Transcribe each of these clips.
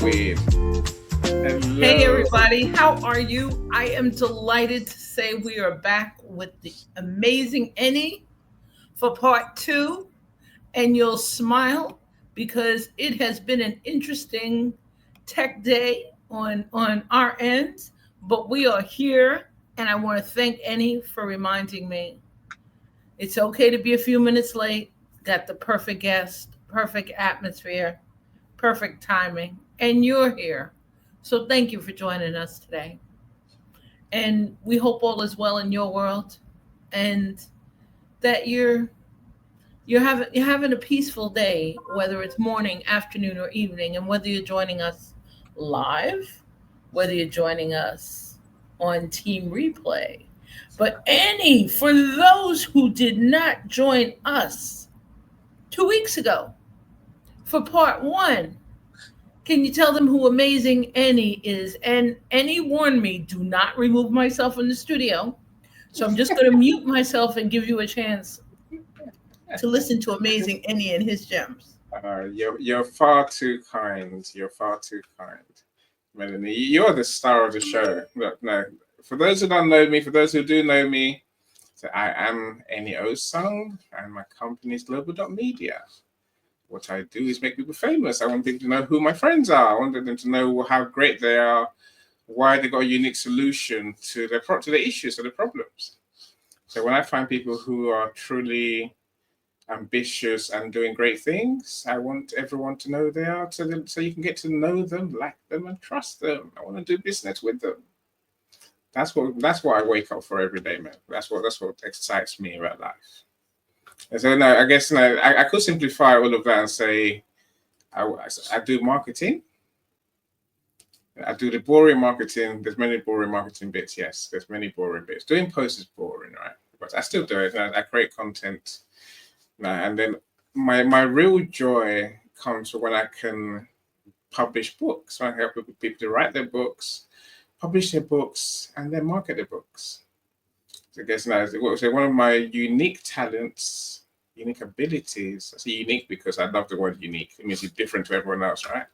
with. Hello. Hey everybody, how are you? I am delighted to say we are back with the amazing Eny for part two, and you'll smile because it has been an interesting tech day on our end, but we are here, and I want to thank Eny for reminding me it's okay to be a few minutes late. Got the perfect guest, perfect atmosphere, perfect timing, and you're here. So thank you for joining us today. And we hope all is well in your world and that you're having a peaceful day, whether it's morning, afternoon, or evening, and whether you're joining us live, whether you're joining us on team replay. But Annie, for those who did not join us 2 weeks ago for part one, can you tell them who amazing Eny is? And Eny warned me, do not remove myself from the studio. So I'm just going to mute myself and give you a chance to listen to amazing Eny and his gems. You're far too kind. You're far too kind, Melanie. You're the star of the show. Look, no, for those who don't know me, for those who do know me, so I am Eny Osung, and my company is Global.media. What I do is make people famous. I want people to know who my friends are. I want them to know how great they are, why they got a unique solution to to their issues, to their problems. So when I find people who are truly ambitious and doing great things, I want everyone to know they are, so you can get to know them, like them, and trust them. I want to do business with them. That's what I wake up for every day, man. That's what excites me about life. And so no, I guess no, I could simplify all of that and say I do marketing. I do the boring marketing. There's many boring marketing bits. Yes, there's many boring bits. Doing posts is boring, right? But I still do it. I create content. And then my real joy comes when I can publish books. So I help people to write their books, publish their books, and then market their books. So I guess now, so one of my unique talents, unique abilities. I say unique because I love the word unique. It means you're different to everyone else, right?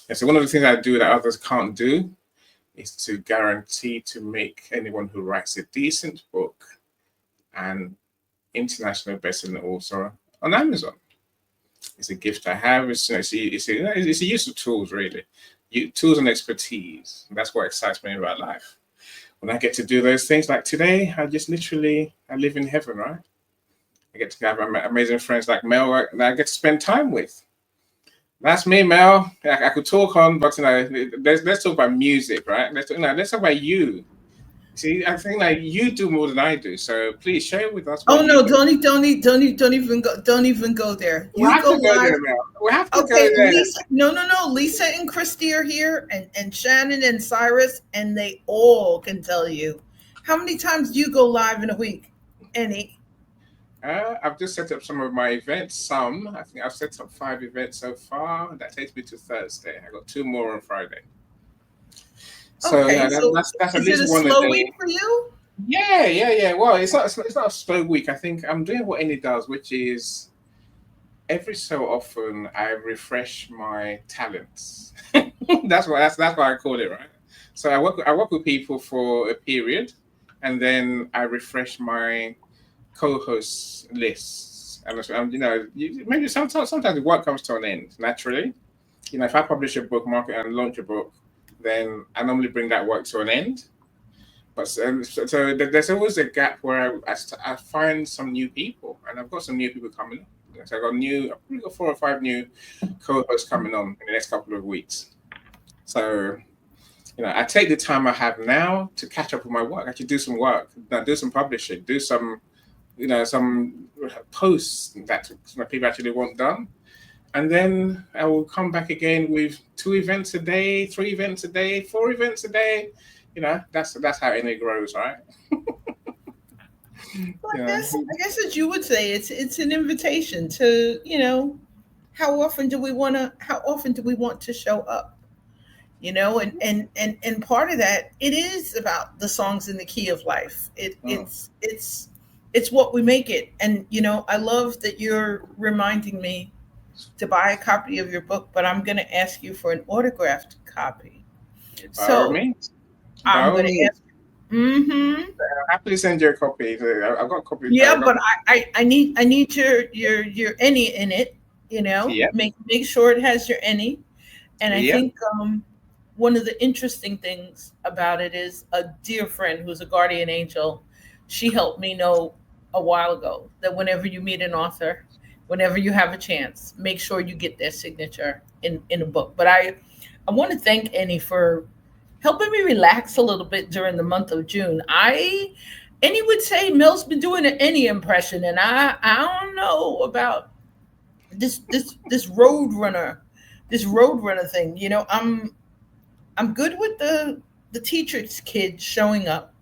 And so one of the things I do that others can't do is to guarantee to make anyone who writes a decent book an international bestseller author on Amazon. It's a gift I have. It's a use of tools, really. Tools and expertise. That's what excites me about life. When I get to do those things, like today, I live in heaven, right? I get to have amazing friends like Mel that I get to spend time with. That's me, Mel. I could talk on, but let's talk about music, right? Let's talk about you. See, I think like you do more than I do. So please share with us Oh what you no, do. don't even go there. We You have go to go live. there, Mel. We have to go Okay, there. Lisa. No. Lisa and Christy are here, and Shannon and Cyrus, and they all can tell you. How many times do you go live in a week? Any? I've just set up some of my events. I think I've set up 5 events so far. That takes me to Thursday. I got 2 more on Friday. So Okay, so that's at is it a least one a slow week day. for you? Yeah. Well, it's not a slow week. I think I'm doing what Any does, which is every so often I refresh my talents. That's why I call it, right. So I work with people for a period, and then I refresh my co-host lists. And maybe sometimes the work comes to an end naturally. If I publish a book, market and launch a book, then I normally bring that work to an end. But so there's always a gap where I find some new people, and I've got some new people coming on. So I've probably got 4 or 5 new co-hosts coming on in the next couple of weeks. So I take the time I have now to catch up with my work. Actually, do some work, do some publishing, do some posts that people actually want done, and then I will come back again with 2 events a day, 3 events a day, 4 events a day. That's how Eny grows, right? Well, I Yeah. guess I guess as you would say, it's an invitation to how often do we want to show up? And part of that, it is about the songs in the key of life. Mm. It's what we make it. And I love that you're reminding me to buy a copy of your book, but I'm going to ask you for an autographed copy. By all So means. By I'm all going to means. ask. Mm-hmm. I'll happily send you a copy. I've got a copy. Yeah, I've got, but I need your any in it. yep. Make sure it has your any. And I Yep. think one of the interesting things about it is a dear friend who's a guardian angel. She helped me know a while ago that whenever you meet an author, whenever you have a chance, make sure you get their signature in a book. But I want to thank Annie for helping me relax a little bit during the month of June. Annie would say Mel's been doing an Annie impression, and I don't know about this road runner thing. I'm good with the teachers kids showing up.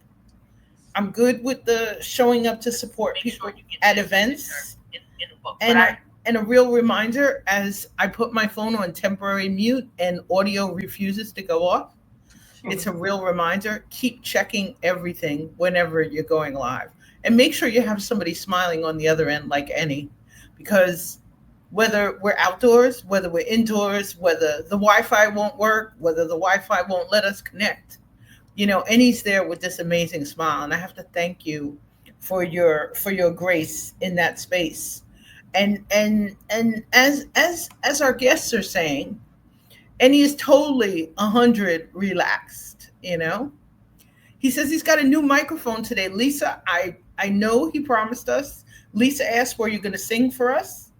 I'm good with the showing up to support people at events. And and a real reminder, as I put my phone on temporary mute and audio refuses to go off, it's a real reminder, keep checking everything whenever you're going live, and make sure you have somebody smiling on the other end like Annie, because whether we're outdoors, whether we're indoors, whether the Wi-Fi won't work, whether the Wi-Fi won't let us connect, Annie's there with this amazing smile, and I have to thank you for your grace in that space. And as our guests are saying, Annie is totally 100 relaxed. He says he's got a new microphone today. Lisa, I know he promised us. Lisa asked, "Were you going to sing for us?"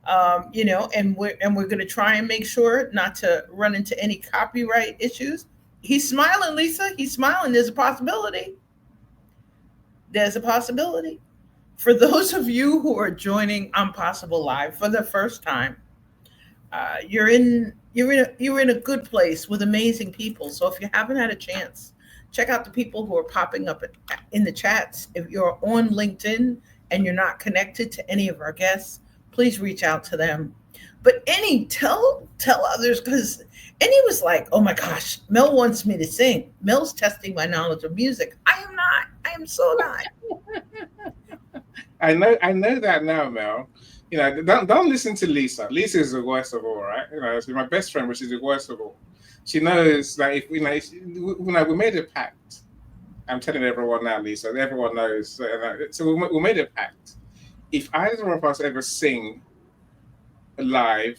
And we're going to try and make sure not to run into any copyright issues. He's smiling, Lisa. He's smiling. There's a possibility. There's a possibility. For those of you who are joining Impossible Live for the first time, you're in a good place with amazing people. So if you haven't had a chance, check out the people who are popping up in the chats. If you're on LinkedIn and you're not connected to any of our guests, please reach out to them. But Annie, tell others, because Annie was like, "Oh my gosh, Mel wants me to sing. Mel's testing my knowledge of music." I am not. I am so not. I know that now, Mel. Don't listen to Lisa. Lisa is the worst of all, right? She's my best friend, but she's the worst of all. She knows that if we made a pact. I'm telling everyone now, Lisa. Everyone knows. So we made a pact. If either of us ever sing live,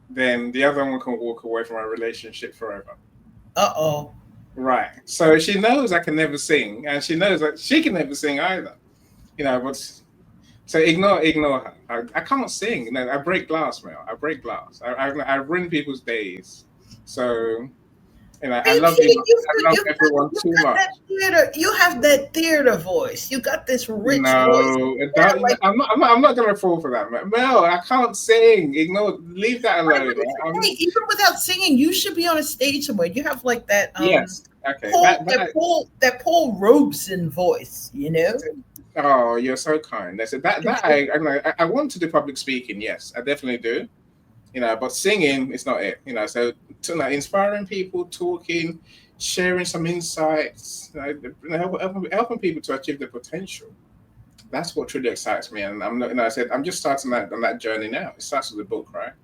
then the other one can walk away from our relationship forever. Uh-oh. Right. So she knows I can never sing, and she knows that she can never sing either. But so ignore her. I can't sing. I break glass, Mel. I break glass. I ruin people's days. So I love you. I love everyone too much. You have that theater voice. You got this rich voice. No, Yeah, like, I'm not gonna fall for that, Mel. I can't sing. Leave that alone. hey, even without singing, you should be on a stage somewhere. You have like that Yes. Okay. Paul Robeson voice. Oh, you're so kind. I said that I want to do public speaking. Yes, I definitely do. But singing is not it. So tonight, inspiring people, talking, sharing some insights, helping people to achieve their potential. That's what truly excites me. And I'm not. I said I'm just starting on that journey now. It starts with the book, right?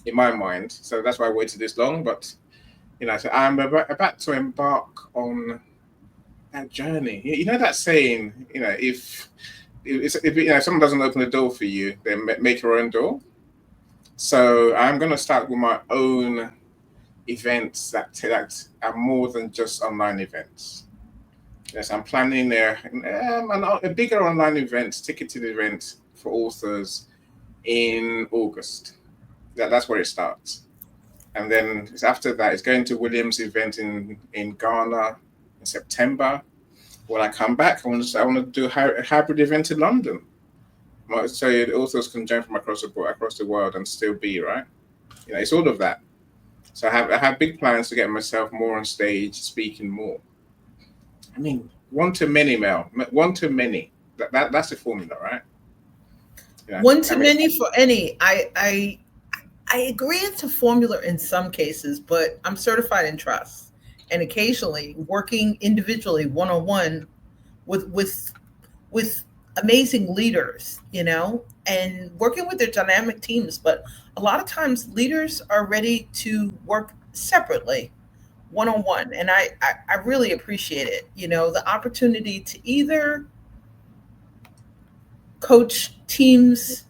In my mind. So that's why I waited this long. But so I'm about to embark on that journey. That saying. If someone doesn't open the door for you, then make your own door. So I'm going to start with my own events that are more than just online events. Yes, I'm planning a bigger online event, ticketed event for authors in August. That's where it starts. And then after that, it's going to Williams' event in Ghana in September. When I come back, I want to do a hybrid event in London. So the authors can join from across the world and still be right. It's all of that. So I have big plans to get myself more on stage, speaking more. I mean, one to many, Mel. One to many. That's the formula, right? One to many for any. I agree it's a formula in some cases, but I'm certified in trust, and occasionally working individually, one-on-one, with amazing leaders. and working with their dynamic teams. But a lot of times leaders are ready to work separately, one on one. And I really appreciate it. The opportunity to either coach teams,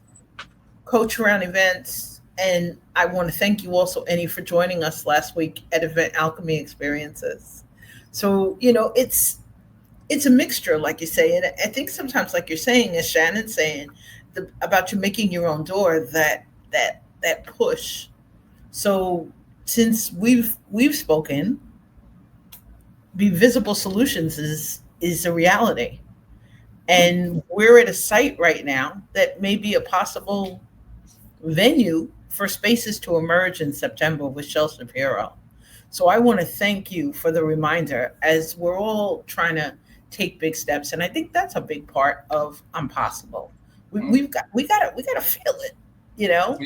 coach around events. And I want to thank you also, Eny, for joining us last week at Event Alchemy Experiences. So, it's a mixture, like you say. And I think sometimes, like you're saying, as Shannon's saying, about you making your own door, that push. So since we've spoken, Be Visible Solutions is a reality. And we're at a site right now that may be a possible venue for spaces to emerge in September with Shel Shapiro. So I want to thank you for the reminder as we're all trying to take big steps. And I think that's a big part of Impossible. We gotta feel it, you know?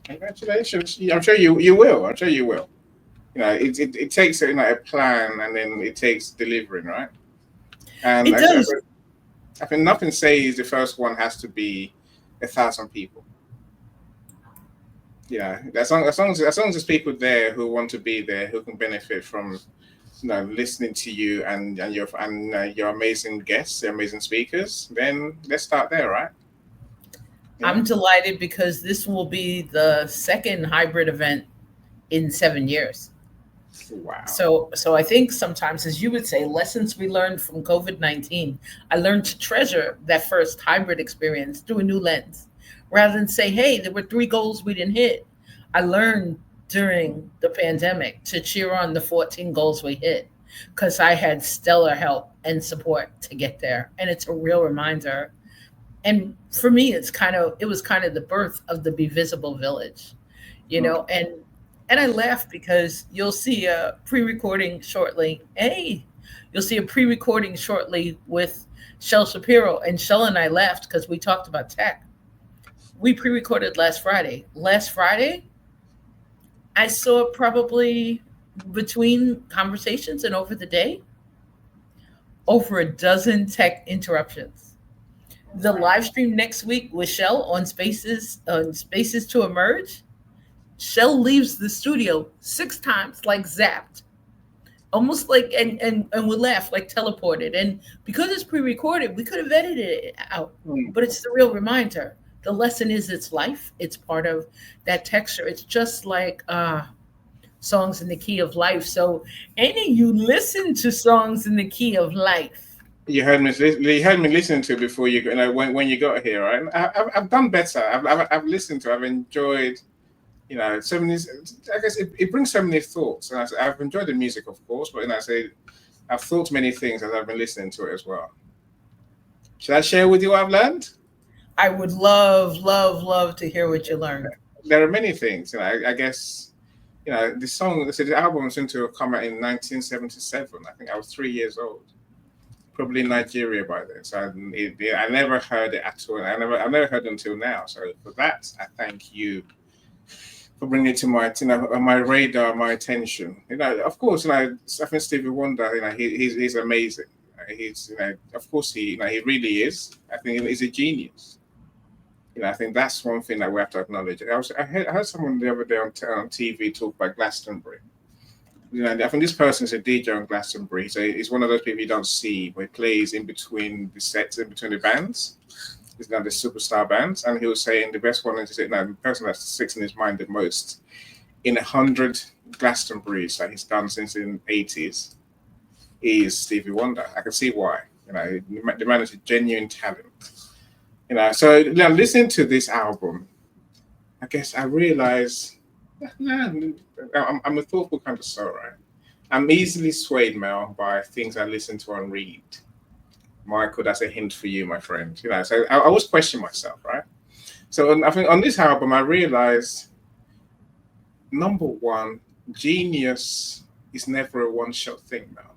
Congratulations. I'm sure you will. I'm sure you will. It takes a plan, and then it takes delivering, right? And It does. I think nothing says the first one has to be 1,000 people. Yeah, as long as there's people there who want to be there, who can benefit from listening to you and your amazing guests, your amazing speakers, then let's start there, right? I'm delighted because this will be the second hybrid event in 7 years. Wow. So I think sometimes, as you would say, lessons we learned from COVID-19. I learned to treasure that first hybrid experience through a new lens, rather than say, "Hey, there were 3 goals we didn't hit." I learned during the pandemic to cheer on the 14 goals we hit because I had stellar help and support to get there, and it's a real reminder. And for me, it was kind of the birth of the Be Visible Village, you Mm. know, and I laugh because you'll see a pre-recording shortly. Hey, you'll see a pre-recording shortly with Shel Shapiro, and Shel and I laughed because we talked about tech. We pre-recorded last Friday. Last Friday, I saw probably between conversations and over the day over a dozen tech interruptions. The Wow. live stream next week with Shel on Spaces to Emerge. Shell leaves the studio 6 times, like zapped, almost like, and we laugh, like teleported. And because it's pre-recorded, we could have edited it out, Mm. but it's the real reminder. The lesson is it's life. It's part of that texture. It's just like songs in the key of life. So, any you listen to songs in the key of life. You heard me listening to it before when you got here, right? I've done better. I've listened to. I've enjoyed. So many. I guess it brings so many thoughts, and I've enjoyed the music, of course, but I say I've thought many things as I've been listening to it as well. Should I share with you what I've learned? I would love, love, love to hear what you learned. There are many things. I guess the song. So the album seemed to have come out in 1977. I think I was 3 years old, probably in Nigeria by then. So I never heard it at all. I never heard it until now. So for that, I thank you for bringing it to my radar, my attention. Of course, I think Stevie Wonder. He's amazing. He's of course he really is. I think he's a genius. I think that's one thing that we have to acknowledge. I heard someone the other day on TV talk about Glastonbury. I think this person is a DJ on Glastonbury. So he's one of those people you don't see, where he plays in between the sets, in between the bands. He's now the superstar bands, and he was saying the best one is the person that sticks in his mind the most in 100 Glastonburys that he's done since in the 80s is Stevie Wonder. I can see why. The man is a genuine talent. So listening to this album, I guess I realized I'm a thoughtful kind of soul, right? I'm easily swayed, Mel, by things I listen to and read. Michael, that's a hint for you, my friend. So I always question myself, right? So I think on this album, I realized number one, genius is never a one-shot thing now.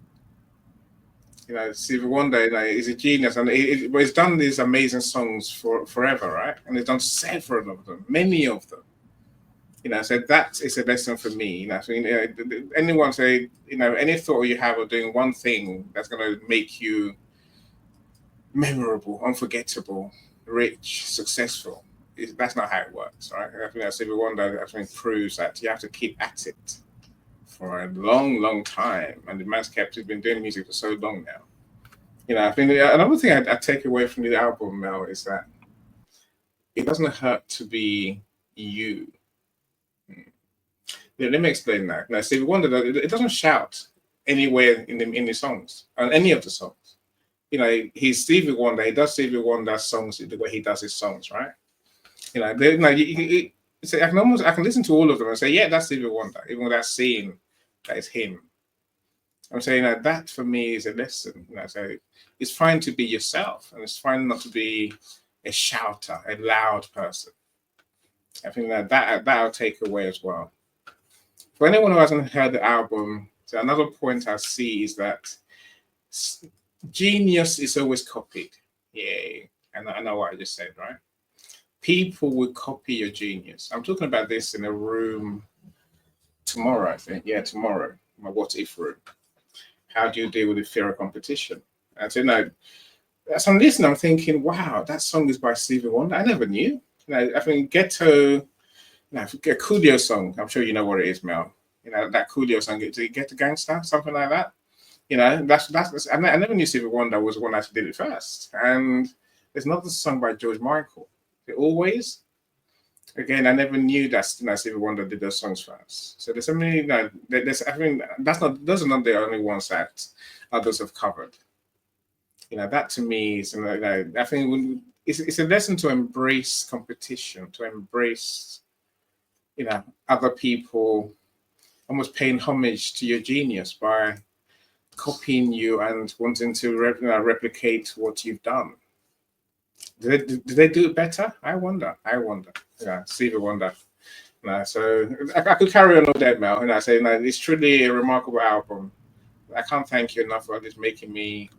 Stevie Wonder is a genius, and he's done these amazing songs for forever, right? And he's done several of them, many of them. So that is a lesson for me. So, anyone say, any thought you have of doing one thing that's going to make you memorable, unforgettable, rich, successful. That's not how it works, right? I think that Stevie Wonder, I think, proves that you have to keep at it for a long, long time. And the man's kept, he's been doing music for so long now. I think another thing I take away from the album, Mel, is that it doesn't hurt to be you. Yeah, let me explain that. Now, Stevie Wonder, it doesn't shout anywhere in the songs, on any of the songs. He's Stevie Wonder. He does Stevie Wonder songs the way he does his songs, right? I can listen to all of them and say, yeah, that's Stevie Wonder, even without seeing that it's him. I'm saying that for me is a lesson. So it's fine to be yourself, and it's fine not to be a shouter, a loud person. I think that I'll take away as well. For anyone who hasn't heard the album, so another point I see is that genius is always copied. Yeah, and I know what I just said, right? People will copy your genius. I'm talking about this in a room tomorrow, I think. Yeah, tomorrow, my what if room. How do you deal with the fear of competition? And so, as I'm listening, I'm thinking, wow, that song is by Stevie Wonder. I never knew. I think Ghetto, Coolio song. I'm sure you know what it is, Mel. That Coolio song. Did it Get the Gangster? Something like that. That's. I never knew Stevie Wonder was the one that did it first. And there's another song by George Michael. Always. Again, I never knew that Stevie Wonder did those songs first. So there's so many. There's. I mean, those are not the only ones that others have covered. That to me is. I think it's a lesson to embrace competition, to embrace, other people, almost paying homage to your genius by copying you and wanting to replicate what you've done. Did they do it better? I wonder. Yeah, Stevie Wonder. So I could carry on all day, Mel. And I say, it's truly a remarkable album. I can't thank you enough for just getting me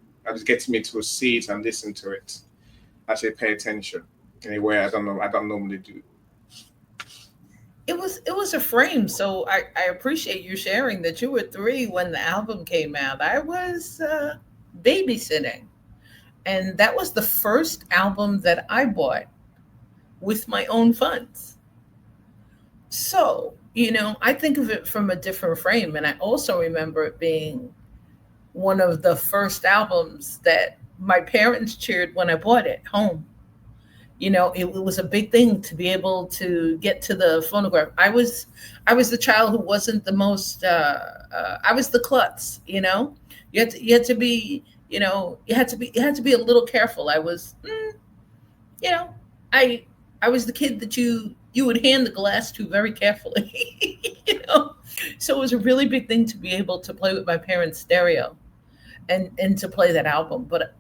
to a seat and listen to it. Actually, pay attention in a way I don't normally do. It was a frame, so I appreciate you sharing that you were 3 when the album came out. I was babysitting, and that was the first album that I bought with my own funds. So, I think of it from a different frame. And I also remember it being one of the first albums that my parents cheered when I bought it home. It was a big thing to be able to get to the phonograph. I was the child who wasn't the most, I was the klutz. You had to be, you had to be a little careful. I was, you know, I I was the kid that you would hand the glass to very carefully, So it was a really big thing to be able to play with my parents' stereo and to play that album. But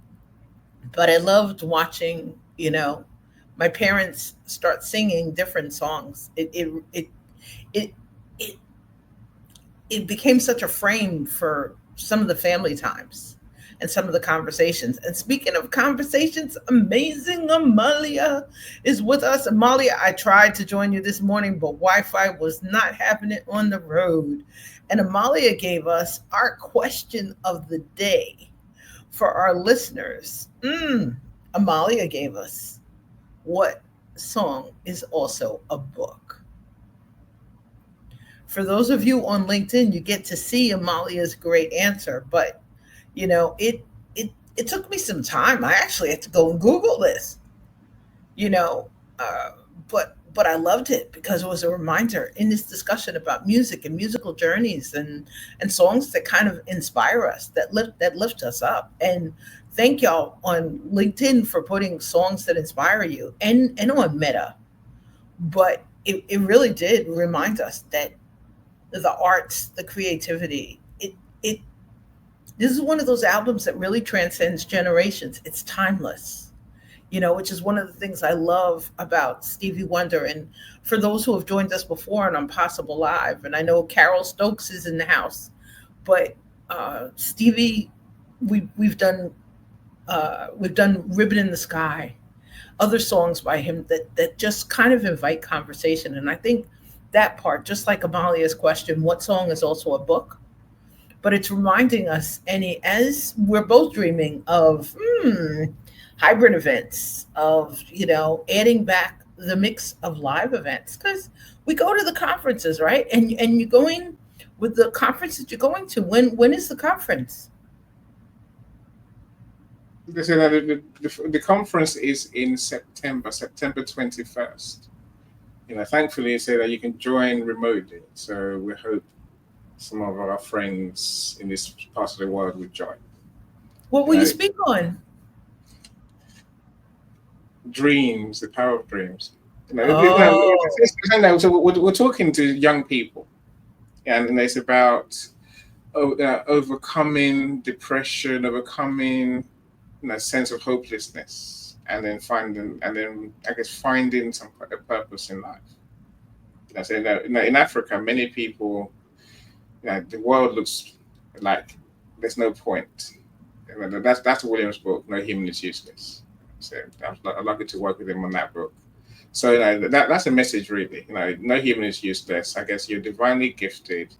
I loved watching, my parents start singing different songs. It it it became such a frame for some of the family times and some of the conversations. And speaking of conversations, amazing Amalia is with us. Amalia, I tried to join you this morning, but Wi-Fi was not happening on the road. And Amalia gave us our question of the day for our listeners. Amalia gave us, what song is also a book? For those of you on LinkedIn, you get to see Amalia's great answer, but it took me some time. I actually had to go and Google this, you know, uh, but I loved it because it was a reminder in this discussion about music and musical journeys and songs that kind of inspire us, that lift us up. And thank y'all on LinkedIn for putting songs that inspire you and on Meta. But it really did remind us that the arts, the creativity, it this is one of those albums that really transcends generations. It's timeless, which is one of the things I love about Stevie Wonder. And for those who have joined us before on Impossible Live, and I know Carol Stokes is in the house, but Stevie, we've done Ribbon in the Sky, other songs by him that just kind of invite conversation. And I think that part, just like Amalia's question, what song is also a book? But it's reminding us, Annie, as we're both dreaming of, hybrid events, of adding back the mix of live events, because we go to the conferences, right? And you're going with the conference that you're going to. When is the conference? They say that the conference is in September, September 21st. Thankfully, they say that you can join remotely. So we hope some of our friends in this part of the world will join. What You will you know, speak on? dreams, the power of dreams. Oh, So we're talking to young people, and it's about overcoming depression, overcoming sense of hopelessness, and then I guess finding some purpose in life. So in Africa, many people, the world looks like there's no point. That's William's book, No Human is Useless. So I'd like to work with him on that book. So that's a message really. No human is useless. I guess you're divinely gifted,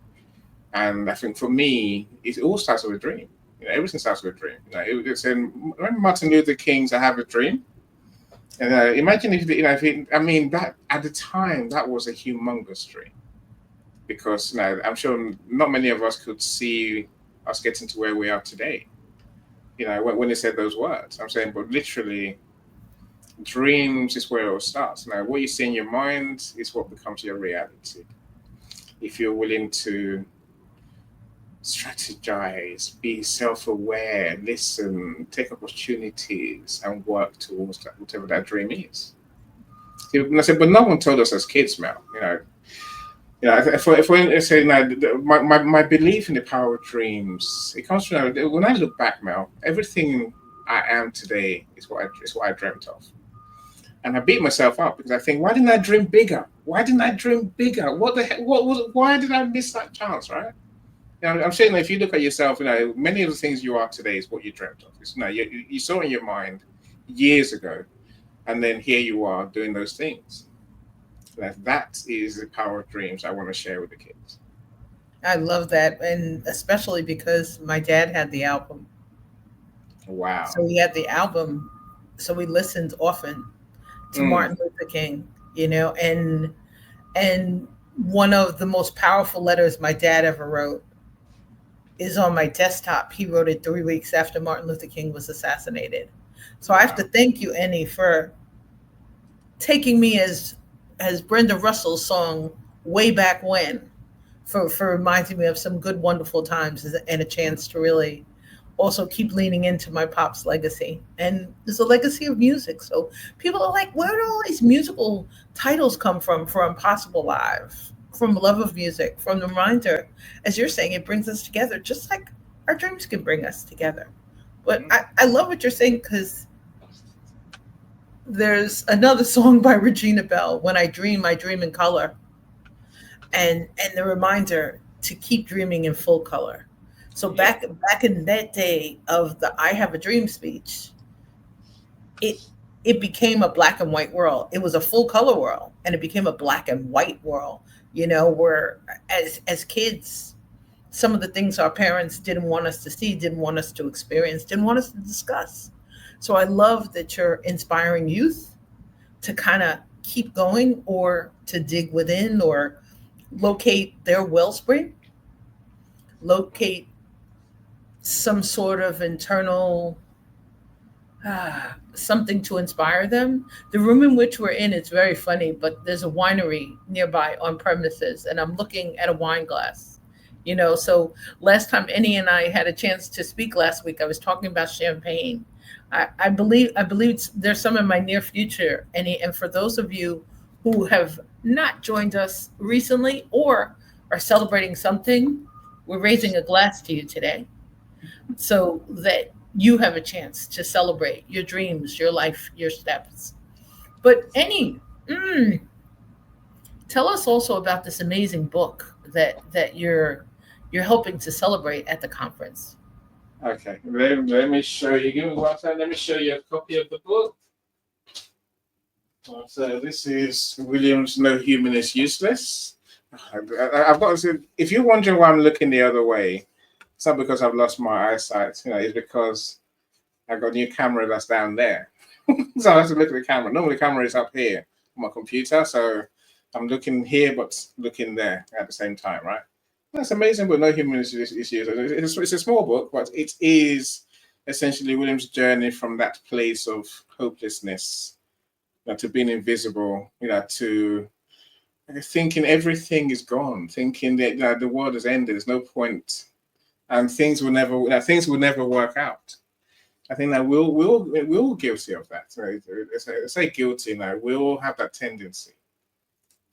and I think for me, it all starts with a dream. Everything starts with a dream. It's in remember Martin Luther King's "I Have a Dream." And imagine I mean, that at the time that was a humongous dream, because I'm sure not many of us could see us getting to where we are today. When they said those words, I'm saying, but literally, dreams is where it all starts. Now, what you see in your mind is what becomes your reality. If you're willing to strategize, be self-aware, listen, take opportunities, and work towards that, whatever that dream is. And I said, but no one told us as kids, Mel. If we say now, my belief in the power of dreams, it comes from when I look back, Mel. Everything I am today is what I dreamt of, and I beat myself up because I think, why didn't I dream bigger? Why didn't I dream bigger? What the heck? What was? Why did I miss that chance? Right? I'm saying that if you look at yourself, many of the things you are today is what you dreamt of. You saw in your mind years ago, and then here you are doing those things. That is the power of dreams I want to share with the kids. I love that, and especially because my dad had the album. Wow. So we had the album, so we listened often to Mm, Martin Luther King, and one of the most powerful letters my dad ever wrote is on my desktop. He wrote it 3 weeks after Martin Luther King was assassinated. So I have to wow. thank you, Eny, for taking me as Brenda Russell's song "Way Back When," for reminding me of some good, wonderful times, and a chance to really also keep leaning into my pop's legacy. And there's a legacy of music. So people are like, where do all these musical titles come from for Impossible Live? From love of music, from the reminder, as you're saying, it brings us together, just like our dreams can bring us together. But Mm, I love what you're saying, because there's another song by Regina Bell, "When I Dream in Color," and the reminder to keep dreaming in full color. So yeah. back in that day of the "I Have a Dream" speech, it it became a black and white world. It was a full color world, and it became a black and white world. Where as kids, some of the things our parents didn't want us to see, didn't want us to experience, didn't want us to discuss. So I love that you're inspiring youth to kind of keep going, or to dig within, or locate their wellspring, locate some sort of internal something to inspire them. The room in which we're in is very funny, but there's a winery nearby on premises, and I'm looking at a wine glass. So last time Eny and I had a chance to speak last week, I was talking about champagne. I believe there's some in my near future, and for those of you who have not joined us recently or are celebrating something, we're raising a glass to you today, so that you have a chance to celebrate your dreams, your life, your steps. But tell us also about this amazing book that you're helping to celebrate at the conference. Okay. Let me show you. Give me one second. Let me show you a copy of the book. So this is William's "No Human is Useless." I've got to say, if you're wondering why I'm looking the other way, it's not because I've lost my eyesight. It's because I got a new camera that's down there. So I have to look at the camera. Normally, the camera is up here on my computer, so I'm looking here but looking there at the same time, right? That's amazing, but no human issues. It's a small book, but it is essentially William's journey from that place of hopelessness, to being invisible, to thinking everything is gone, thinking that the world has ended. There's no point, and things will never work out. I think that we're all guilty of that. So I say guilty now. We all have that tendency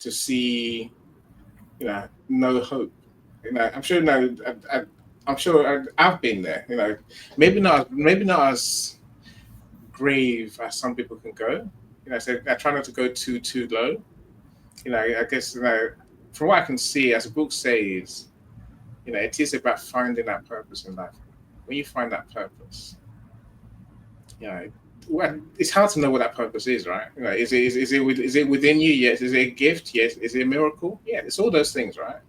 to see, no hope. I'm sure. I'm sure I've been there. Maybe not as grave as some people can go. So I try not to go too low. I guess from what I can see, as the book says, it is about finding that purpose in life. When you find that purpose, well, it's hard to know what that purpose is, right? Is it within you? Yes. Is it a gift? Yes. Is it a miracle? Yeah. It's all those things, right?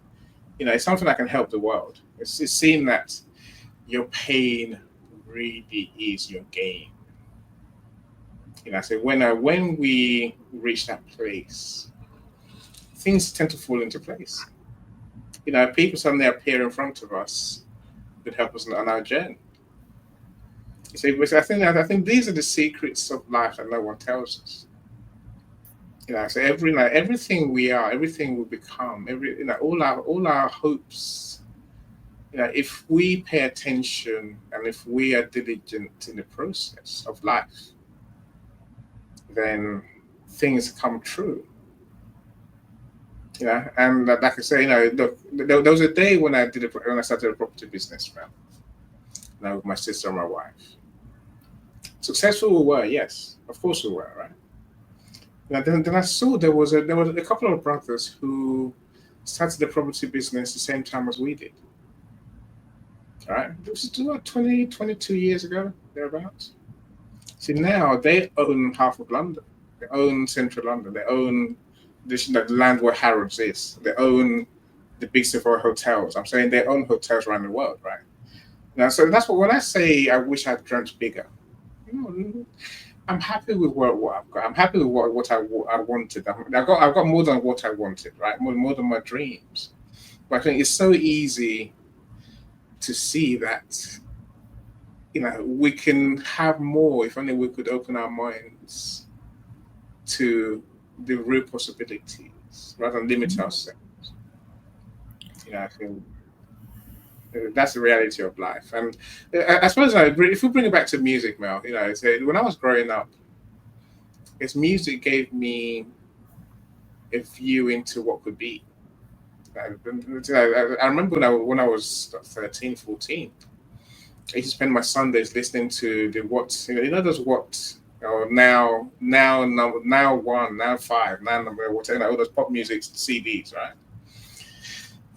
It's something that can help the world. It's seeing that your pain really is your gain. So when we reach that place, things tend to fall into place. People suddenly appear in front of us that help us on our journey. See, which I think these are the secrets of life that no one tells us. So everything we are, everything we become, all our hopes. If we pay attention and if we are diligent in the process of life, then things come true. And like I say, look, there was a day when I started a property business, man. With my sister and my wife. Successful we were, yes, of course we were, right? Then I saw there was a couple of brothers who started the property business the same time as we did. All right, this was about 22 years ago, thereabouts. See, now they own half of London. They own central London. They own the land where Harrods is. They own the big Savoy hotels. I'm saying they own hotels around the world, right? So that's when I say I wish I'd dreamt bigger. I'm happy with what I've got. I'm happy with what I wanted. I've got more than what I wanted, right? More than my dreams. But I think it's so easy to see that we can have more if only we could open our minds to the real possibilities rather than limit ourselves. I think that's the reality of life. And I suppose if we bring it back to music, Mel, when I was growing up, music gave me a view into what could be. I remember when I was 13, 14, I used to spend my Sundays listening to the what, those what, or now one, now five, now number, whatever, all those pop music CDs, right?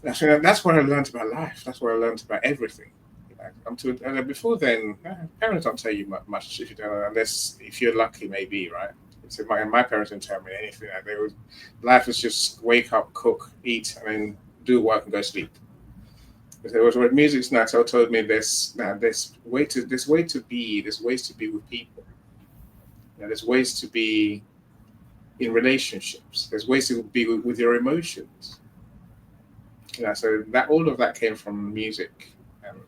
That's where I learned about life. That's where I learned about everything. Before then, parents don't tell you much if you don't, unless if you're lucky, maybe, right? So my parents didn't tell me anything. Life was just wake up, cook, eat, and then do work and go sleep. There was what music's now told me there's ways to be with people. There's ways to be in relationships. There's ways to be with your emotions. So that all of that came from music, and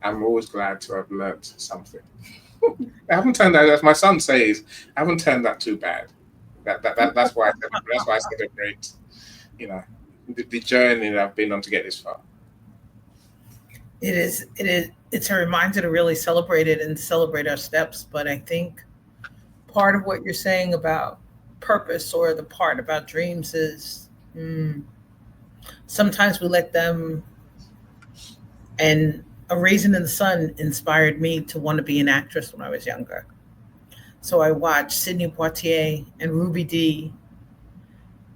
I'm always glad to have learned something. I haven't turned out, as my son says, I haven't turned that too bad. That's why I celebrate, the journey that I've been on to get this far. It's a reminder to really celebrate it and celebrate our steps. But I think part of what you're saying about purpose or the part about dreams is sometimes we let them. And A Raisin in the Sun inspired me to want to be an actress when I was younger. So I watched Sidney Poitier and Ruby Dee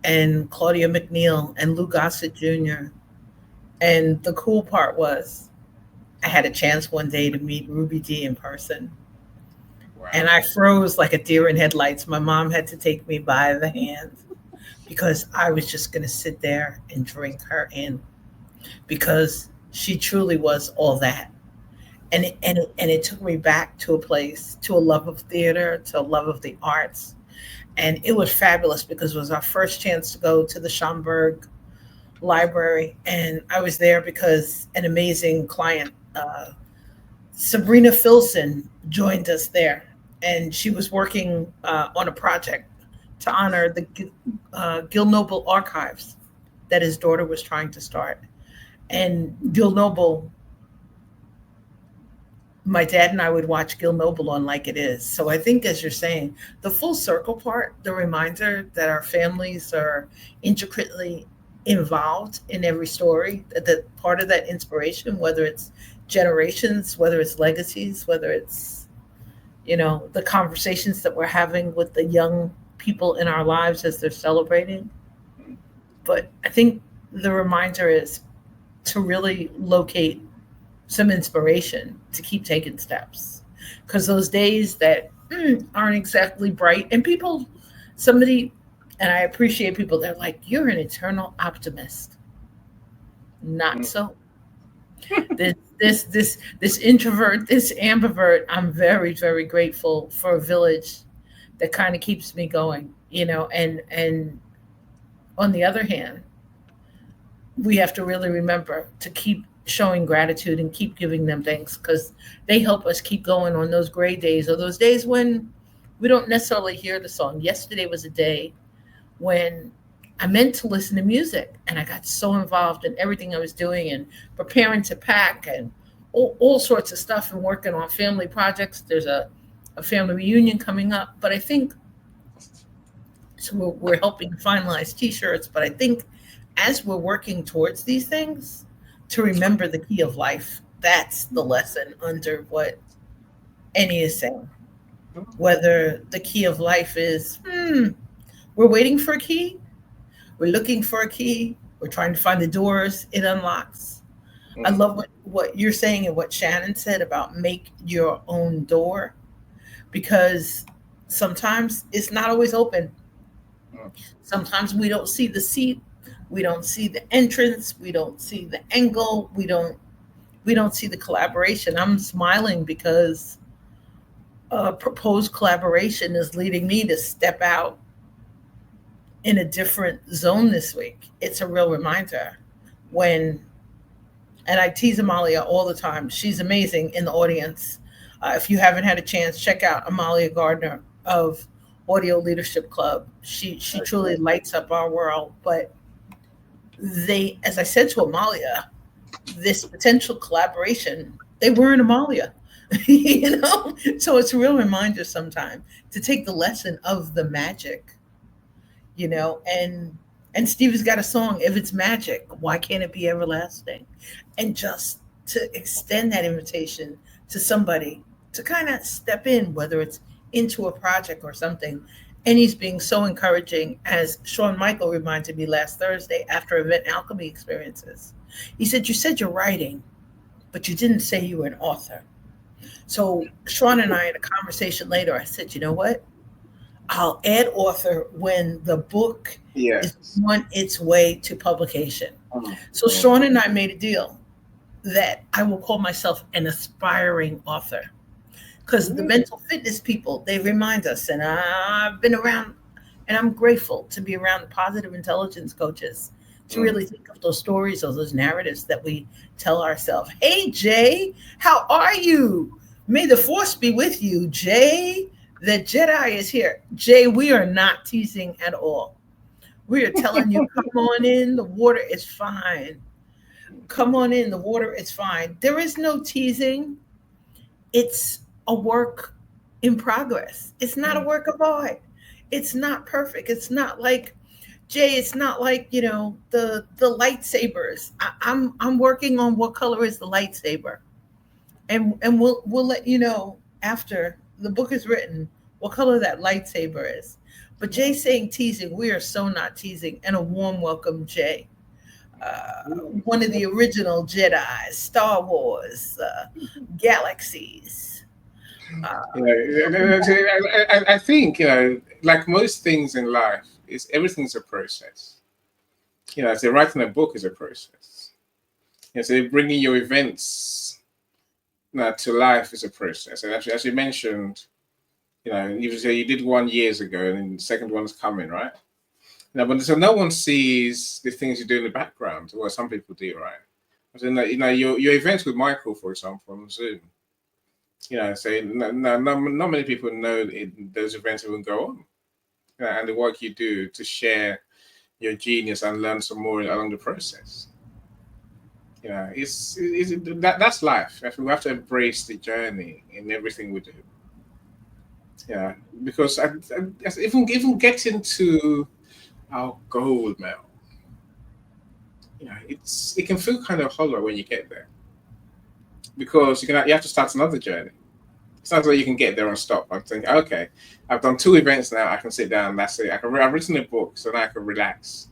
and Claudia McNeil and Lou Gossett Jr. And the cool part was I had a chance one day to meet Ruby Dee in person. Wow. And I froze like a deer in headlights. My mom had to take me by the hand because I was just going to sit there and drink her in because she truly was all that. And it took me back to a place, to a love of theater, to a love of the arts. And it was fabulous because it was our first chance to go to the Schomburg Library. And I was there because an amazing client, Sabrina Filson, joined us there. And she was working on a project to honor the Gil Noble archives that his daughter was trying to start. And Gil Noble, my dad and I would watch Gil Noble on Like It Is. So I think, as you're saying, the full circle part, the reminder that our families are intricately involved in every story, that part of that inspiration, whether it's generations, whether it's legacies, whether it's, the conversations that we're having with the young people in our lives as they're celebrating. But I think the reminder is to really locate some inspiration to keep taking steps, because those days that aren't exactly bright, and people, somebody, and I appreciate people, they're like, you're an eternal optimist. Not so. This introvert, this ambivert, I'm very, very grateful for a village that kind of keeps me going, and on the other hand, we have to really remember to keep showing gratitude and keep giving them thanks, because they help us keep going on those gray days, or those days when we don't necessarily hear the song. Yesterday was a day when I meant to listen to music, and I got so involved in everything I was doing and preparing to pack and all sorts of stuff and working on family projects. There's a family reunion coming up, but I think, so we're helping finalize t-shirts, but I think as we're working towards these things, to remember the key of life. That's the lesson under what Eny is saying. Whether the key of life is, we're waiting for a key, we're looking for a key, we're trying to find the doors it unlocks. I love what you're saying and what Shannon said about make your own door, because sometimes it's not always open. Sometimes we don't see the seat, we don't see the entrance, we don't see the angle, we don't see the collaboration. I'm smiling because a proposed collaboration is leading me to step out in a different zone this week. It's a real reminder when, and I tease Amalia all the time. She's amazing in the audience. If you haven't had a chance, check out Amalia Gardner of Audio Leadership Club. She truly lights up our world. But they, as I said to Amalia, this potential collaboration, they weren't Amalia. So it's a real reminder sometimes to take the lesson of the magic, and Stevie's got a song, if it's magic, why can't it be everlasting? And just to extend that invitation to somebody to kind of step in, whether it's into a project or something. And he's being so encouraging, as Sean Michael reminded me last Thursday after Event Alchemy Experiences. He said you're writing, but you didn't say you were an author. So Sean and I, in a conversation later, I said, you know what? I'll add author when the book is on its way to publication. So Sean and I made a deal that I will call myself an aspiring author, because the mental fitness people, they remind us, and I've been around, and I'm grateful to be around the positive intelligence coaches to really think of those stories or those narratives that we tell ourselves. Hey, Jay, how are you? May the force be with you, Jay. The Jedi is here. Jay, we are not teasing at all. We are telling you, come on in, the water is fine. Come on in, the water is fine. There is no teasing. It's a work in progress. It's not a work of art. It's not perfect. It's not like, Jay, it's not like, the lightsabers. I'm working on what color is the lightsaber. And we'll let you know after the book is written what color that lightsaber is. But Jay saying teasing, we are so not teasing. And a warm welcome, Jay. One of the original Jedi, Star Wars, galaxies. I think, like most things in life, is everything's a process. So writing a book is a process. So bringing your events Now, to life is a process, and actually, as you mentioned, you say you did one years ago, and the second one's coming, right? Now, but so no one sees the things you do in the background. Well, some people do, right? So, your events with Michael, for example, on Zoom. Say not many people know those events even go on, and the work you do to share your genius and learn some more along the process. That's life. We have to embrace the journey in everything we do. Yeah, because even getting to our goal now, it can feel kind of hollow when you get there because you have to start another journey. It's not like you can get there and stop. I'm thinking, okay, I've done 2 events now. I can sit down. That's it. I've written a book, so now I can relax.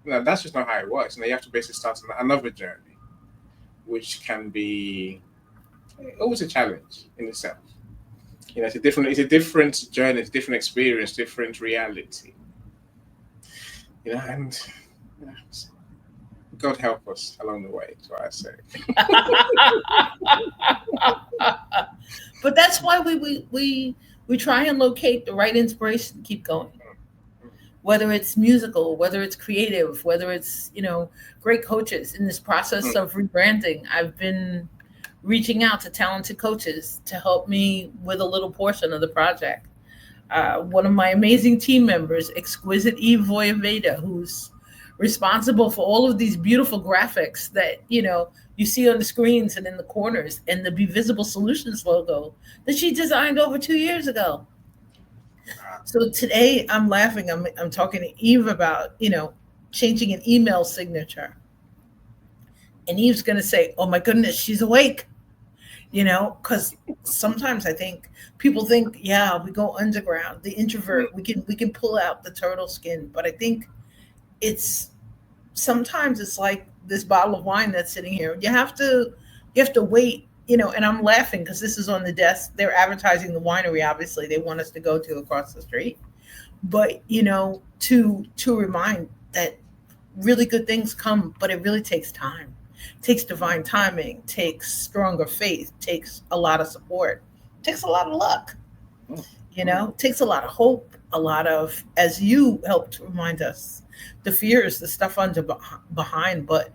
That's just not how it works. You have to basically start another journey, which can be always a challenge in itself. It's a different journey, it's a different experience, different reality. And God help us along the way. That's what I say. But that's why we try and locate the right inspiration to keep going. Whether it's musical, whether it's creative, whether it's great coaches. In this process of rebranding, I've been reaching out to talented coaches to help me with a little portion of the project. One of my amazing team members, exquisite Eve Voyaveda, who's responsible for all of these beautiful graphics that you see on the screens and in the corners, and the Be Visible Solutions logo that she designed over 2 years ago. So today I'm laughing. I'm talking to Eve about changing an email signature, and Eve's going to say, "Oh my goodness, she's awake." Because sometimes I think people think, yeah, we go underground, the introvert, we can pull out the turtle skin. But I think it's sometimes it's like this bottle of wine that's sitting here. You have to wait, and I'm laughing because this is on the desk. They're advertising the winery, obviously. They want us to go to across the street. But, to remind that really good things come, but it really takes time. Takes divine timing, takes stronger faith, takes a lot of support, takes a lot of luck, takes a lot of hope, a lot of, as you helped remind us, the fears, the stuff under behind. But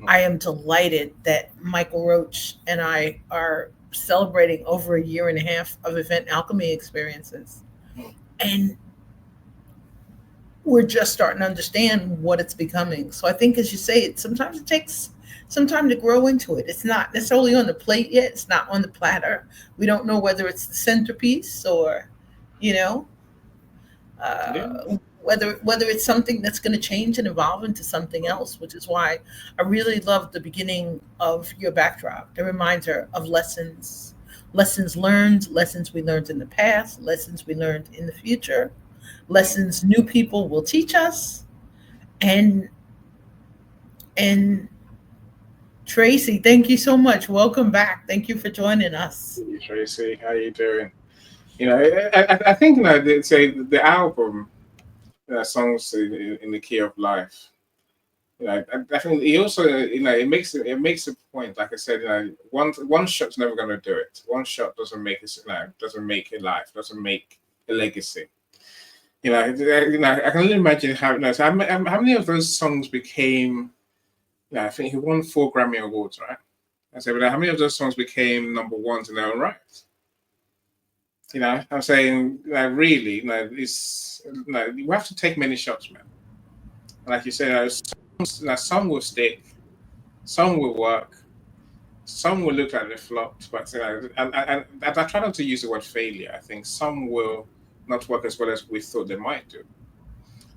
I am delighted that Michael Roach and I are celebrating over a year and a half of event alchemy experiences. And we're just starting to understand what it's becoming. So I think, as you say, sometimes it takes some time to grow into it. It's not necessarily on the plate yet. It's not on the platter. We don't know whether it's the centerpiece or, Yeah. whether it's something that's going to change and evolve into something else, which is why I really love the beginning of your backdrop, the reminder of lessons learned, lessons we learned in the past, lessons we learned in the future, lessons new people will teach us. And Tracy, thank you so much. Welcome back. Thank you for joining us. Hey, Tracy, how you doing? I think they say the album, songs in the key of life. I think he also, it makes a point. Like I said, one shot's never going to do it. One shot doesn't make it. Doesn't make a life. Doesn't make a legacy. I can only imagine how many of those songs became. I think he won 4 Grammy awards, right? I said, but how many of those songs became number ones in their own right? I'm saying, really, we have to take many shots, man. Like you said, some will stick, some will work, some will look like they flopped, but and I try not to use the word failure. I think some will not work as well as we thought they might do.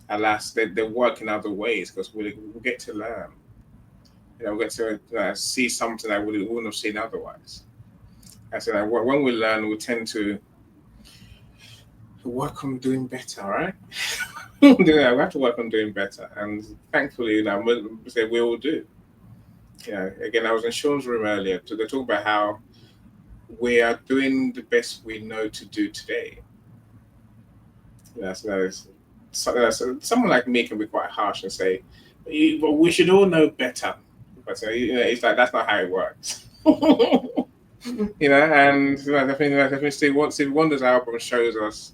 Alas, they work in other ways because we get to learn. We get to see something that we wouldn't have seen otherwise. I said, when we learn, we tend to work on doing better, right? We have to work on doing better, and thankfully, we all do. Again, I was in Sean's room earlier. They talk about how we are doing the best we know to do today. Someone like me can be quite harsh and say, "But we should all know better." But it's like that's not how it works. And definitely Stevie Wonder's album shows us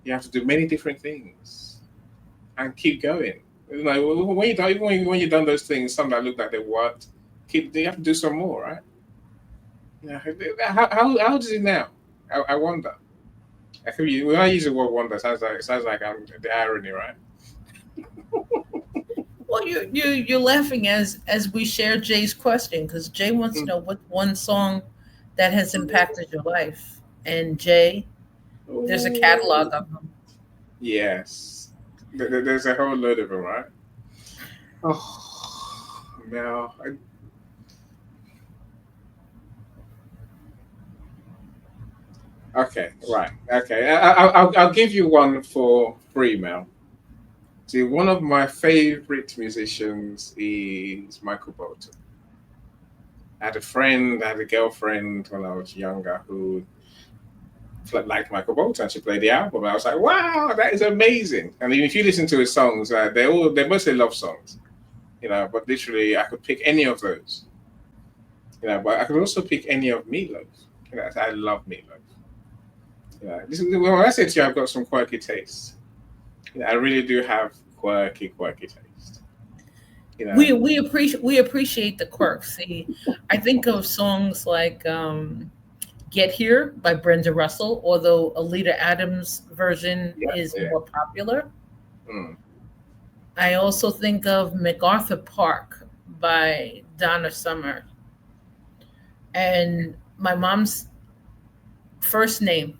you have to do many different things and keep going. When you done, when you've done those things, some that look like they worked, you have to do some more, right? How does it now? I wonder. When I use the word wonder, it sounds like the irony, right? Well, you're laughing as we share Jay's question because Jay wants to know what one song that has impacted your life. And Jay, there's a catalog Ooh. of them. Yes. There's a whole load of them, right? Oh, no. Okay, right. Okay. I'll give you one for free, Mel. See, one of my favorite musicians is Michael Bolton. I had a friend, I had a girlfriend when I was younger who liked Michael Bolton. She played the album. I was like, wow, that is amazing. And even if you listen to his songs, they're mostly love songs, But literally, I could pick any of those, But I could also pick any of Meatloaf. I love Meatloaf. When I say to you, I've got some quirky taste. I really do have quirky taste. We appreciate the quirks. See, I think of songs like "Get Here" by Brenda Russell, although Alita Adams' version Yeah, is yeah. more popular. Mm. I also think of "MacArthur Park" by Donna Summer, and my mom's first name.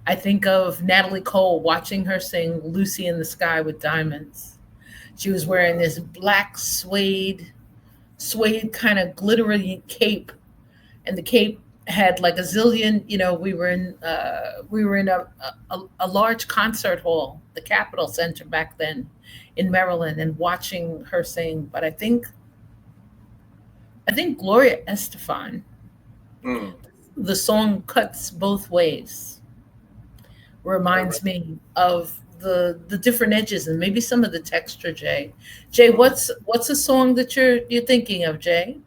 I think of Natalie Cole watching her sing "Lucy in the Sky with Diamonds." She was wearing this black suede kind of glittery cape, and the cape had like a zillion. We were in a large concert hall, the Capitol Center back then in Maryland, and watching her sing. But I think Gloria Estefan, Mm. the song "Cuts Both Ways" reminds me of the different edges and maybe some of the texture. Jay, Mm. what's a song that you're thinking of, Jay?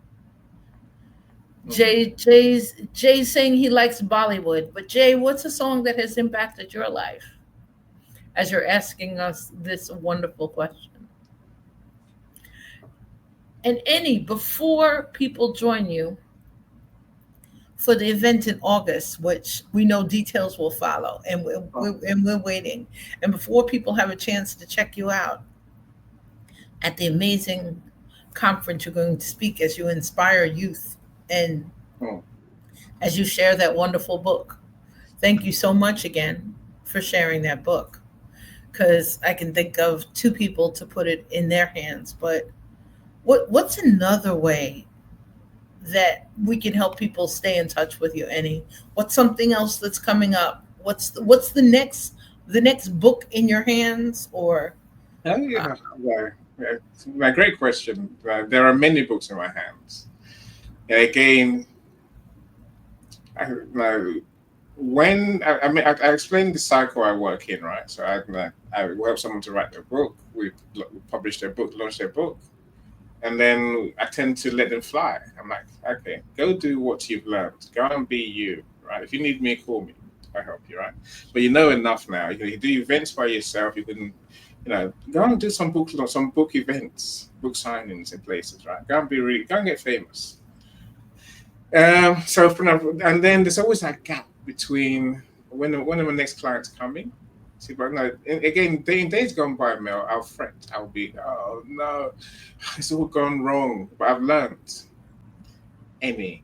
Mm. Jay's saying he likes Bollywood, but Jay, what's a song that has impacted your life as you're asking us this wonderful question? And any before people join you for the event in August, which we know details will follow, and we're waiting. And before people have a chance to check you out at the amazing conference you're going to speak as you inspire youth and Mm. as you share that wonderful book. Thank you so much again for sharing that book because I can think of two people to put it in their hands. But what's another way that we can help people stay in touch with you, Annie? What's something else that's coming up? What's the next book in your hands or Oh, uh, yeah. Yeah. It's a great question. There are many books in my hands. And again, now, I explained the cycle I work in, right? So I will help someone to write their book. We publish their book, launch their book, and then I tend to let them fly. I'm like, okay, go do what you've learned. Go and be you, right? If you need me, call me. I'll help you, right? But you know enough now. You do events by yourself. You can, go and do some book events, book signings in places, right? Go and get famous. And then there's always that gap between when are my next clients coming. See, but no, again, in days gone by, Mel, I'll fret. I'll be, oh no, it's all gone wrong. But I've learned any.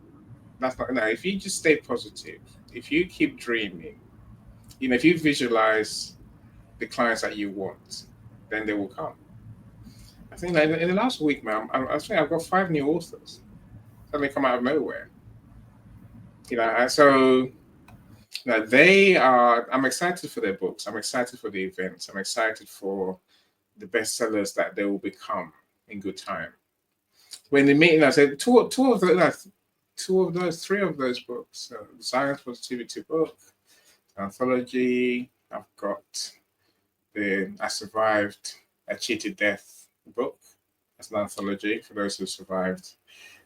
That's not no. If you just stay positive, if you keep dreaming, if you visualize the clients that you want, then they will come. I think like in the last week, man, I think I've got 5 new authors suddenly come out of nowhere. And so now they are. I'm excited for their books. I'm excited for the events. I'm excited for the bestsellers that they will become in good time. When the meeting, I said three of those books. The Science Positivity book, anthology. I've got the I Survived a Cheated Death book. That's an anthology for those who survived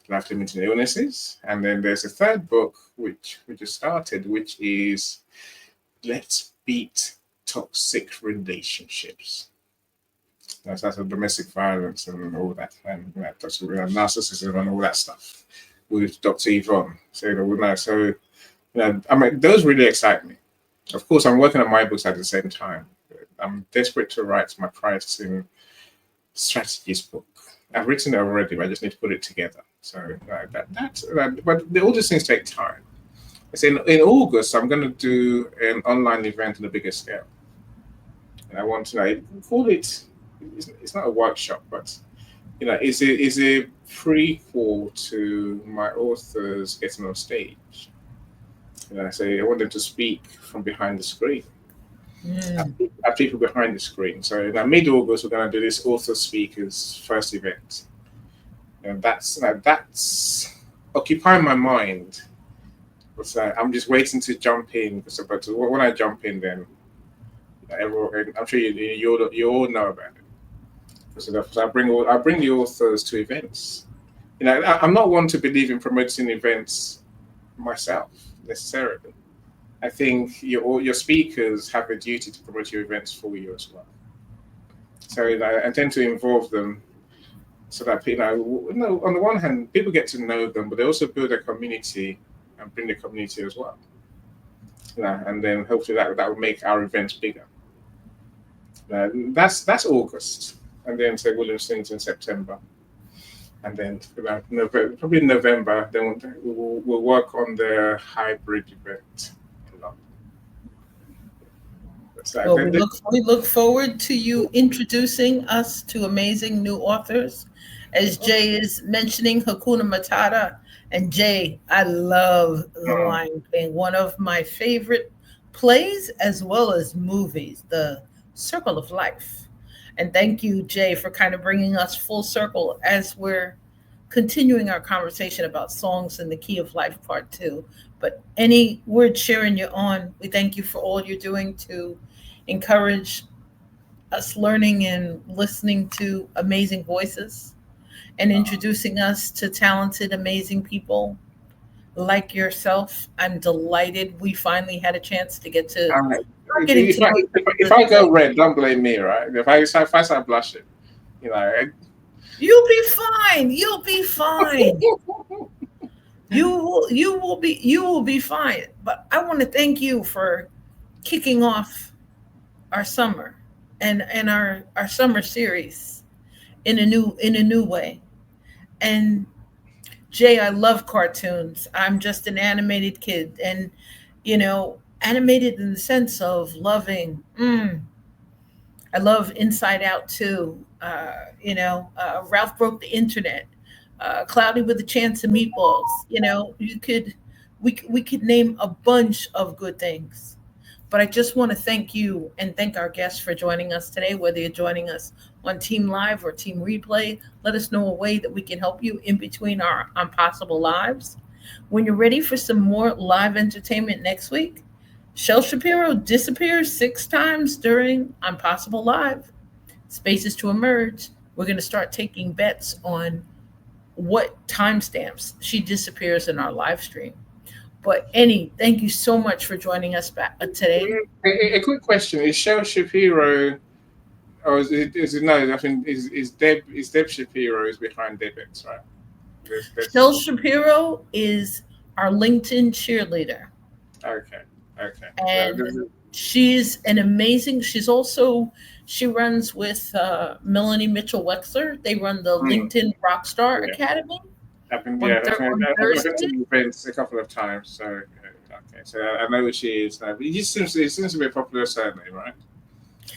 life-limiting illnesses. And then there's a third book which we just started, which is Let's Beat Toxic Relationships. That's domestic violence and all that, and that's narcissism and all that stuff with Dr. Yvonne. I mean, those really excite me. Of course, I'm working on my books at the same time. I'm desperate to write my pricing strategies book. I've written it already, but I just need to put it together. So but all these things take time. It's in August. I'm going to do an online event on a bigger scale, and I want to call it. It's not a workshop, but it's a prequel to my authors getting on stage. I want them to speak from behind the screen. Have people behind the screen. So now mid-August, we're going to do this author speakers first event, and that's occupying my mind. But I'm just waiting to jump in. But when I jump in, then everyone, I'm sure you all know about it. So I bring the authors to events. I'm not one to believe in promoting events myself necessarily. I think your speakers have a duty to promote your events for you as well. So I tend to involve them so that on the one hand, people get to know them, but they also build a community and bring the community as well. And then hopefully that will make our events bigger. That's August, and then say Williamson's in September, and then November, probably in November. Then we'll work on the hybrid event. Well, we look forward to you introducing us to amazing new authors. As Jay is mentioning, Hakuna Matata. And Jay, I love The Lion King, one of my favorite plays as well as movies, The Circle of Life. And thank you, Jay, for kind of bringing us full circle as we're continuing our conversation about songs in the key of life, part 2. But any word cheering you on, we thank you for all you're doing to encourage us learning and listening to amazing voices and introducing us to talented, amazing people like yourself. I'm delighted we finally had a chance to get to. If I go red, don't blame me, right? If I start blushing, you'll be fine. You'll be fine. You will be fine. But I want to thank you for kicking off our summer and our summer series in a new way. And Jay, I love cartoons. I'm just an animated kid, and animated in the sense of loving. I love Inside Out too. Ralph Broke the Internet. Cloudy with a Chance of Meatballs. We could name a bunch of good things. But I just want to thank you and thank our guests for joining us today, whether you're joining us on Team Live or Team Replay. Let us know a way that we can help you in between our impossible lives. When you're ready for some more live entertainment next week, Shel Shapiro disappears 6 times during Impossible Live. Spaces to emerge. We're going to start taking bets on what timestamps she disappears in our live stream. But Eny, thank you so much for joining us back today. A quick question: is Shel Shapiro, or is it no? I think is Deb Shapiro is behind Debex, right? Shel Shapiro is our LinkedIn cheerleader. Okay. And she's an amazing. She runs with Melanie Mitchell Wexler. They run the LinkedIn Rockstar Academy. I've been to events a couple of times, so okay. So I know who she is now. But it seems to be a popular surname, right?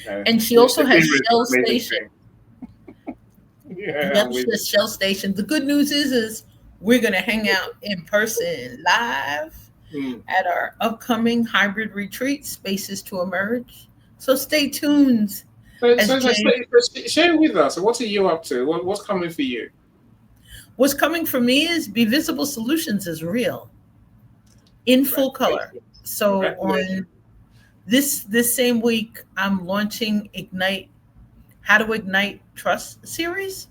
And she also has Shell Station. Yeah, the Shell Station. The good news is we're going to hang out in person live at our upcoming hybrid retreat, Spaces to Emerge. So stay tuned. So share with us. What are you up to? What's coming for you? What's coming for me is Be Visible Solutions is real in full color. So on this same week, I'm launching Ignite, How to Ignite Trust series.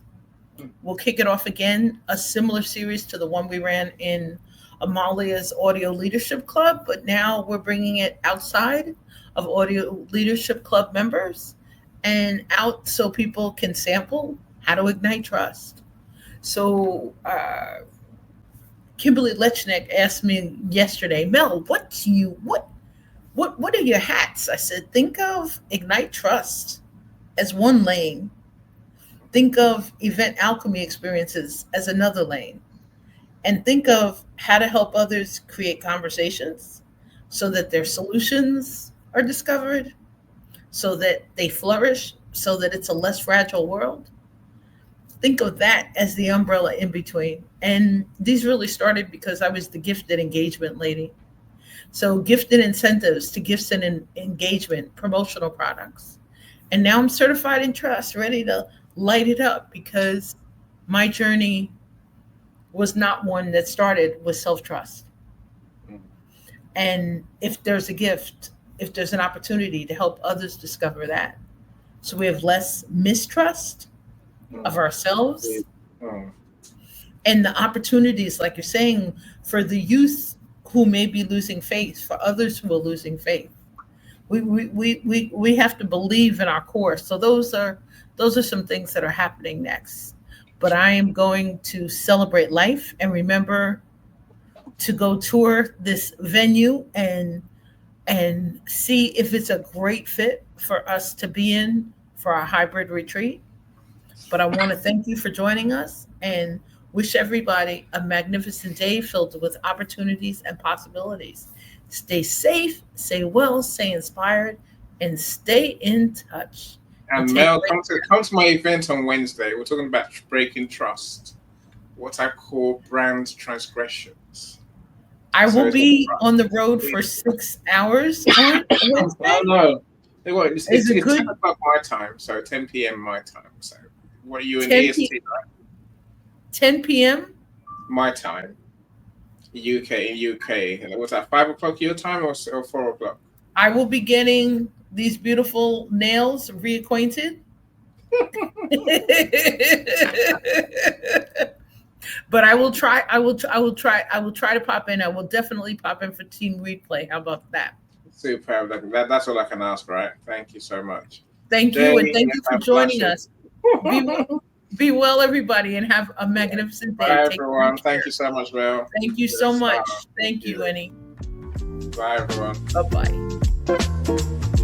We'll kick it off again, a similar series to the one we ran in Amalia's Audio Leadership Club, but now we're bringing it outside of Audio Leadership Club members and out so people can sample how to ignite trust. So, Kimberly Lechnick asked me yesterday, Mel, what are your hats? I said, think of Ignite Trust as one lane. Think of event alchemy experiences as another lane. And think of how to help others create conversations so that their solutions are discovered, so that they flourish, so that it's a less fragile world. Think of that as the umbrella in between. And these really started because I was the gifted engagement lady. So gifted incentives to gifts and engagement, promotional products. And now I'm certified in trust, ready to light it up because my journey was not one that started with self-trust. And if there's a gift, if there's an opportunity to help others discover that, so we have less mistrust of ourselves and the opportunities, like you're saying, for the youth who may be losing faith, for others who are losing faith. We have to believe in our course. So those are some things that are happening next. But I am going to celebrate life and remember to go tour this venue and see if it's a great fit for us to be in for our hybrid retreat. But I want to thank you for joining us and wish everybody a magnificent day filled with opportunities and possibilities. Stay safe, stay well, stay inspired, and stay in touch. And Mel, come to my event on Wednesday. We're talking about breaking trust, what I call brand transgressions. I will be on the road for 6 hours on Wednesday. I know. It's 10 o'clock my time, so 10 p.m. my time. So what are you in EST, right? 10 p.m. my time. UK. What's that, 5 o'clock your time or 4 o'clock? I will be getting these beautiful nails reacquainted. But I will try to pop in. I will definitely pop in for team replay. How about that? Superb. That's all I can ask, right? Thank you so much. Thank you, and thank you for joining us. Be well, everybody, and have a magnificent day. Bye, everyone. Thank you so much, Mel. Thank you so much. Thank you, Eny. Bye, everyone. Bye-bye.